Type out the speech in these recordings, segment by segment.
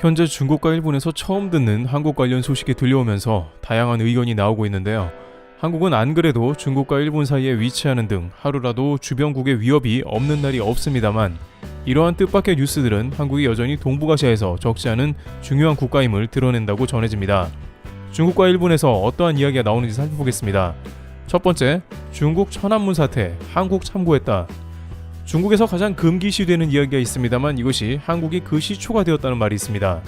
현재 중국과 일본에서 처음 듣는 한국 관련 소식이 들려오면서 다양한 의견이 나오고 있는데요. 한국은 안 그래도 중국과 일본 사이에 위치하는 등 하루라도 주변국의 위협이 없는 날이 없습니다만, 이러한 뜻밖의 뉴스들은 한국이 여전히 동북아시아에서 적지 않은 중요한 국가임을 드러낸다고 전해집니다. 중국과 일본에서 어떠한 이야기가 나오는지 살펴보겠습니다. 첫 번째, 중국 천안문 사태, 한국 참고했다. 중국에서 가장 금기시되는 이야기가 있습니다만 이것이 한국이 그 시초가 되었다는 말이 있습니다.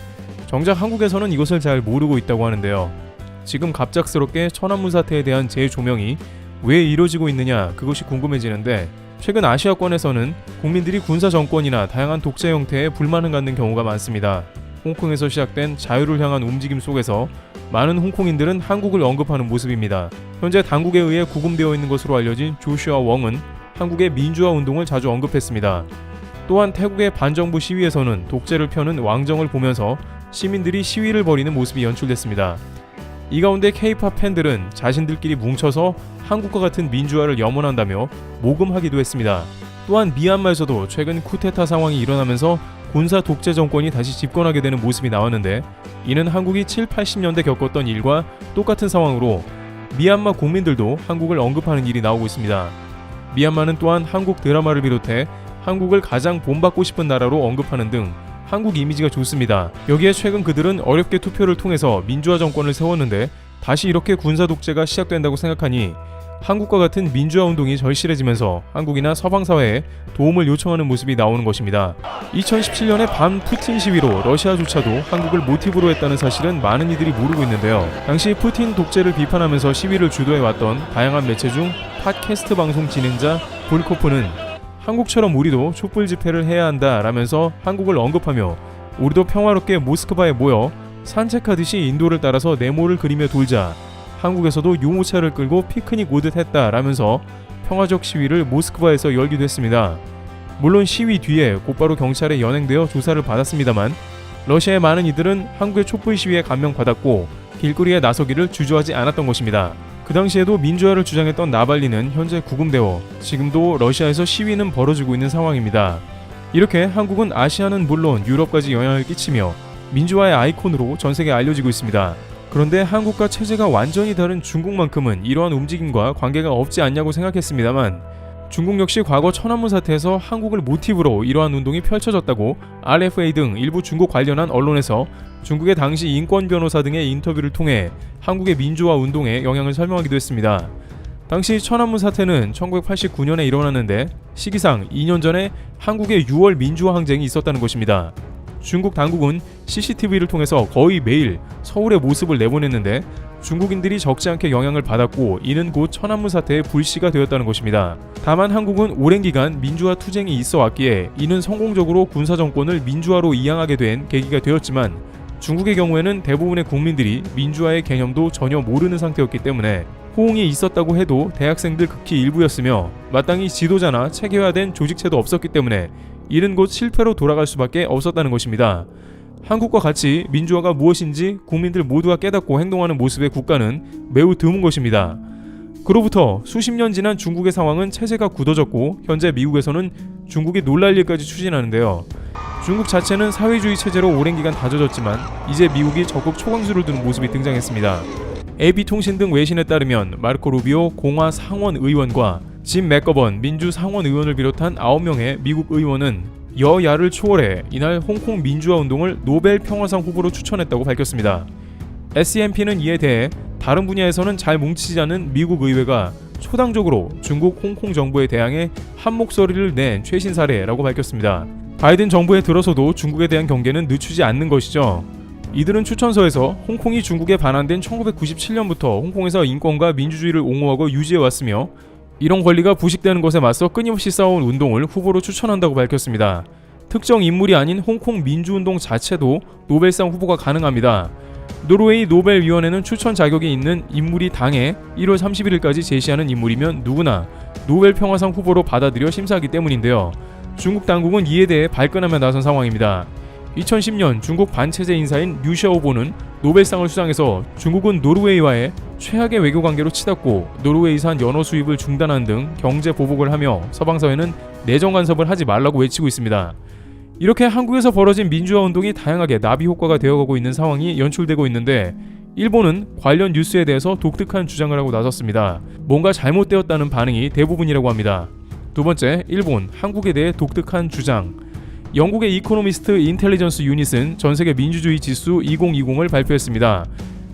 정작 한국에서는 이것을 잘 모르고 있다고 하는데요. 지금 갑작스럽게 천안문 사태에 대한 재조명이 왜 이루어지고 있느냐, 그것이 궁금해지는데, 최근 아시아권에서는 국민들이 군사 정권이나 다양한 독재 형태에 불만을 갖는 경우가 많습니다. 홍콩에서 시작된 자유를 향한 움직임 속에서 많은 홍콩인들은 한국을 언급하는 모습입니다. 현재 당국에 의해 구금되어 있는 것으로 알려진 조슈아 웡은 한국의 민주화 운동을 자주 언급했습니다. 또한 태국의 반정부 시위에서는 독재를 펴는 왕정을 보면서 시민들이 시위를 벌이는 모습이 연출됐습니다. 이 가운데 K-팝 팬들은 자신들끼리 뭉쳐서 한국과 같은 민주화를 염원한다며 모금하기도 했습니다. 또한 미얀마에서도 최근 쿠데타 상황이 일어나면서 군사 독재 정권이 다시 집권하게 되는 모습이 나왔는데, 이는 한국이 7, 80년대 겪었던 일과 똑같은 상황으로 미얀마 국민들도 한국을 언급하는 일이 나오고 있습니다. 미얀마는 또한 한국 드라마를 비롯해 한국을 가장 본받고 싶은 나라로 언급하는 등 한국 이미지가 좋습니다. 여기에 최근 그들은 어렵게 투표를 통해서 민주화 정권을 세웠는데 다시 이렇게 군사 독재가 시작된다고 생각하니 한국과 같은 민주화 운동이 절실해지면서 한국이나 서방 사회에 도움을 요청하는 모습이 나오는 것입니다. 2017년에 반 푸틴 시위로 러시아조차도 한국을 모티브로 했다는 사실은 많은 이들이 모르고 있는데요. 당시 푸틴 독재를 비판하면서 시위를 주도해왔던 다양한 매체 중 팟캐스트 방송 진행자 볼코프는 한국처럼 우리도 촛불 집회를 해야 한다 라면서 한국을 언급하며, 우리도 평화롭게 모스크바에 모여 산책하듯이 인도를 따라서 네모를 그리며 돌자, 한국에서도 유모차를 끌고 피크닉 오듯 했다 라면서 평화적 시위를 모스크바에서 열기도 했습니다. 물론 시위 뒤에 곧바로 경찰에 연행되어 조사를 받았습니다만, 러시아의 많은 이들은 한국의 촛불 시위에 감명받았고 길거리에 나서기를 주저하지 않았던 것입니다. 그 당시에도 민주화를 주장했던 나발리는 현재 구금되어 지금도 러시아에서 시위는 벌어지고 있는 상황입니다. 이렇게 한국은 아시아는 물론 유럽까지 영향을 끼치며 민주화의 아이콘으로 전 세계에 알려지고 있습니다. 그런데 한국과 체제가 완전히 다른 중국만큼은 이러한 움직임과 관계가 없지 않냐고 생각했습니다만, 중국 역시 과거 천안문 사태에서 한국을 모티브로 이러한 운동이 펼쳐졌다고 RFA 등 일부 중국 관련한 언론에서 중국의 당시 인권 변호사 등의 인터뷰를 통해 한국의 민주화 운동의 영향을 설명하기도 했습니다. 당시 천안문 사태는 1989년에 일어났는데 시기상 2년 전에 한국의 6월 민주화 항쟁이 있었다는 것입니다. 중국 당국은 CCTV를 통해서 거의 매일 서울의 모습을 내보냈는데 중국인들이 적지 않게 영향을 받았고, 이는 곧 천안문 사태의 불씨가 되었다는 것입니다. 다만 한국은 오랜 기간 민주화 투쟁이 있어 왔기에 이는 성공적으로 군사정권을 민주화로 이양하게 된 계기가 되었지만, 중국의 경우에는 대부분의 국민들이 민주화의 개념도 전혀 모르는 상태였기 때문에 호응이 있었다고 해도 대학생들 극히 일부였으며, 마땅히 지도자나 체계화된 조직체도 없었기 때문에 이는 곧 실패로 돌아갈 수밖에 없었다는 것입니다. 한국과 같이 민주화가 무엇인지 국민들 모두가 깨닫고 행동하는 모습의 국가는 매우 드문 것입니다. 그로부터 수십 년 지난 중국의 상황은 체제가 굳어졌고, 현재 미국에서는 중국이 놀랄 일까지 추진하는데요. 중국 자체는 사회주의 체제로 오랜 기간 다져졌지만 이제 미국이 적극 초강수를 두는 모습이 등장했습니다. AP통신 등 외신에 따르면 마르코 루비오 공화 상원 의원과 짐 맥거번 민주 상원 의원을 비롯한 9명의 미국 의원은 여야를 초월해 이날 홍콩 민주화 운동을 노벨 평화상 후보로 추천했다고 밝혔습니다. SCMP는 이에 대해 다른 분야에서는 잘 뭉치지 않은 미국 의회가 초당적으로 중국 홍콩 정부에 대항해 한 목소리를 낸 최신 사례라고 밝혔습니다. 바이든 정부에 들어서도 중국에 대한 경계는 늦추지 않는 것이죠. 이들은 추천서에서 홍콩이 중국에 반환된 1997년부터 홍콩에서 인권과 민주주의를 옹호하고 유지해왔으며, 이런 권리가 부식되는 것에 맞서 끊임없이 싸워온 운동을 후보로 추천한다고 밝혔습니다. 특정 인물이 아닌 홍콩 민주운동 자체도 노벨상 후보가 가능합니다. 노르웨이 노벨위원회는 추천 자격이 있는 인물이 당해 1월 31일까지 제시하는 인물이면 누구나 노벨 평화상 후보로 받아들여 심사하기 때문인데요. 중국 당국은 이에 대해 발끈하며 나선 상황입니다. 2010년 중국 반체제 인사인 류 샤오보는 노벨상을 수상해서 중국은 노르웨이와의 최악의 외교 관계로 치닫고 노르웨이산 연어 수입을 중단한 등 경제 보복을 하며 서방 사회는 내정 간섭을 하지 말라고 외치고 있습니다. 이렇게 한국에서 벌어진 민주화 운동이 다양하게 나비 효과가 되어가고 있는 상황이 연출되고 있는데 일본은 관련 뉴스에 대해서 독특한 주장을 하고 나섰습니다. 뭔가 잘못되었다는 반응이 대부분이라고 합니다. 두 번째, 일본, 한국에 대해 독특한 주장. 영국의 이코노미스트 인텔리전스 유닛은 전세계 민주주의 지수 2020을 발표했습니다.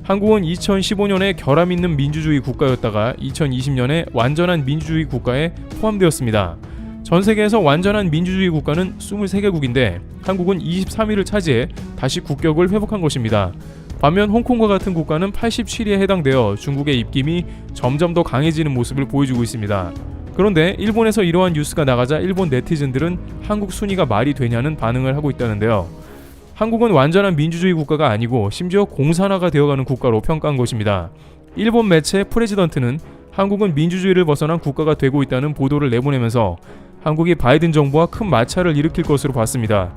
한국은 2015년에 결함 있는 민주주의 국가였다가 2020년에 완전한 민주주의 국가에 포함되었습니다. 전 세계에서 완전한 민주주의 국가는 23개국인데 한국은 23위를 차지해 다시 국격을 회복한 것입니다. 반면 홍콩과 같은 국가는 87위에 해당되어 중국의 입김이 점점 더 강해지는 모습을 보여주고 있습니다. 그런데 일본에서 이러한 뉴스가 나가자 일본 네티즌들은 한국 순위가 말이 되냐는 반응을 하고 있다는데요. 한국은 완전한 민주주의 국가가 아니고 심지어 공산화가 되어가는 국가로 평가한 것입니다. 일본 매체 프레지던트는 한국은 민주주의를 벗어난 국가가 되고 있다는 보도를 내보내면서 한국이 바이든 정부와 큰 마찰을 일으킬 것으로 봤습니다.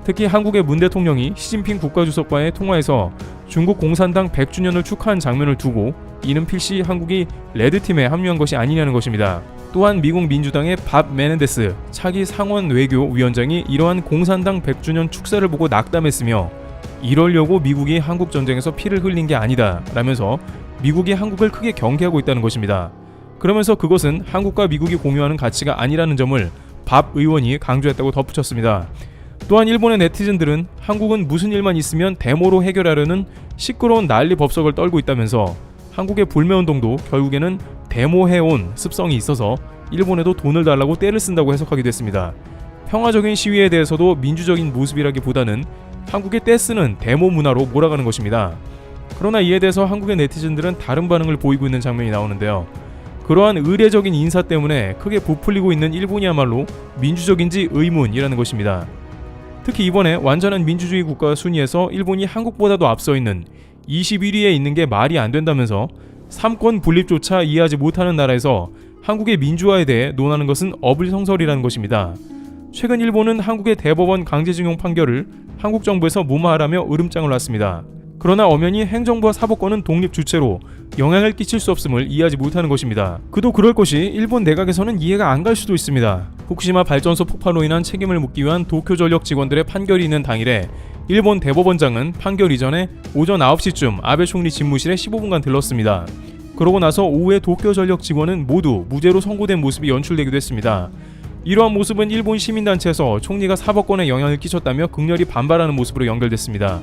특히 한국의 문 대통령이 시진핑 국가주석과의 통화에서 중국 공산당 100주년을 축하한 장면을 두고 이는 필시 한국이 레드팀에 합류한 것이 아니냐는 것입니다. 또한 미국 민주당의 밥 메넨데스 차기 상원 외교위원장이 이러한 공산당 100주년 축사를 보고 낙담했으며 이러려고 미국이 한국 전쟁에서 피를 흘린 게 아니다 라면서 미국이 한국을 크게 경계하고 있다는 것입니다. 그러면서 그것은 한국과 미국이 공유하는 가치가 아니라는 점을 밥 의원이 강조했다고 덧붙였습니다. 또한 일본의 네티즌들은 한국은 무슨 일만 있으면 데모로 해결하려는 시끄러운 난리 법석을 떨고 있다면서 한국의 불매운동도 결국에는 데모해온 습성이 있어서 일본에도 돈을 달라고 떼를 쓴다고 해석하기도 했습니다. 평화적인 시위에 대해서도 민주적인 모습이라기보다는 한국의 떼쓰는 데모 문화로 몰아가는 것입니다. 그러나 이에 대해서 한국의 네티즌들은 다른 반응을 보이고 있는 장면이 나오는데요. 그러한 의례적인 인사 때문에 크게 부풀리고 있는 일본이야말로 민주적인지 의문이라는 것입니다. 특히 이번에 완전한 민주주의 국가 순위에서 일본이 한국보다도 앞서 있는 21위에 있는 게 말이 안 된다면서 삼권 분립조차 이해하지 못하는 나라에서 한국의 민주화에 대해 논하는 것은 어불성설이라는 것입니다. 최근 일본은 한국의 대법원 강제징용 판결을 한국 정부에서 무마하라며 으름장을 놨습니다. 그러나 엄연히 행정부와 사법권은 독립 주체로 영향을 끼칠 수 없음을 이해하지 못하는 것입니다. 그도 그럴 것이 일본 내각에서는 이해가 안 갈 수도 있습니다. 후쿠시마 발전소 폭발로 인한 책임을 묻기 위한 도쿄전력 직원들의 판결이 있는 당일에 일본 대법원장은 판결 이전에 오전 9시쯤 아베 총리 집무실에 15분간 들렀습니다. 그러고 나서 오후에 도쿄전력 직원은 모두 무죄로 선고된 모습이 연출되기도 했습니다. 이러한 모습은 일본 시민단체에서 총리가 사법권에 영향을 끼쳤다며 극렬히 반발하는 모습으로 연결됐습니다.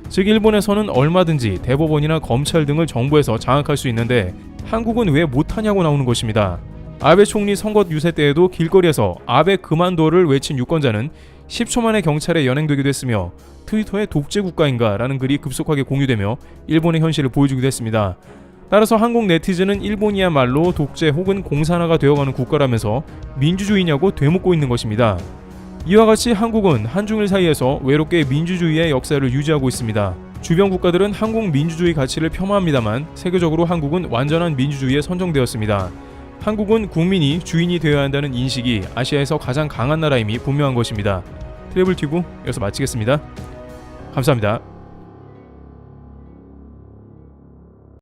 즉 일본에서는 얼마든지 대법원이나 검찰 등을 정부에서 장악할 수 있는데 한국은 왜 못하냐고 나오는 것입니다. 아베 총리 선거 유세 때에도 길거리에서 아베 그만둬를 외친 유권자는 10초 만에 경찰에 연행되기도 했으며 트위터에 독재 국가인가 라는 글이 급속하게 공유되며 일본의 현실을 보여주기도 했습니다. 따라서 한국 네티즌은 일본이야말로 독재 혹은 공산화가 되어가는 국가라면서 민주주의냐고 되묻고 있는 것입니다. 이와 같이 한국은 한중일 사이에서 외롭게 민주주의의 역사를 유지하고 있습니다. 주변 국가들은 한국 민주주의 가치를 폄하합니다만 세계적으로 한국은 완전한 민주주의에 선정되었습니다. 한국은 국민이 주인이 되어야 한다는 인식이 아시아에서 가장 강한 나라임이 분명한 것입니다. 트래블 튜브 여기서 마치겠습니다. 감사합니다.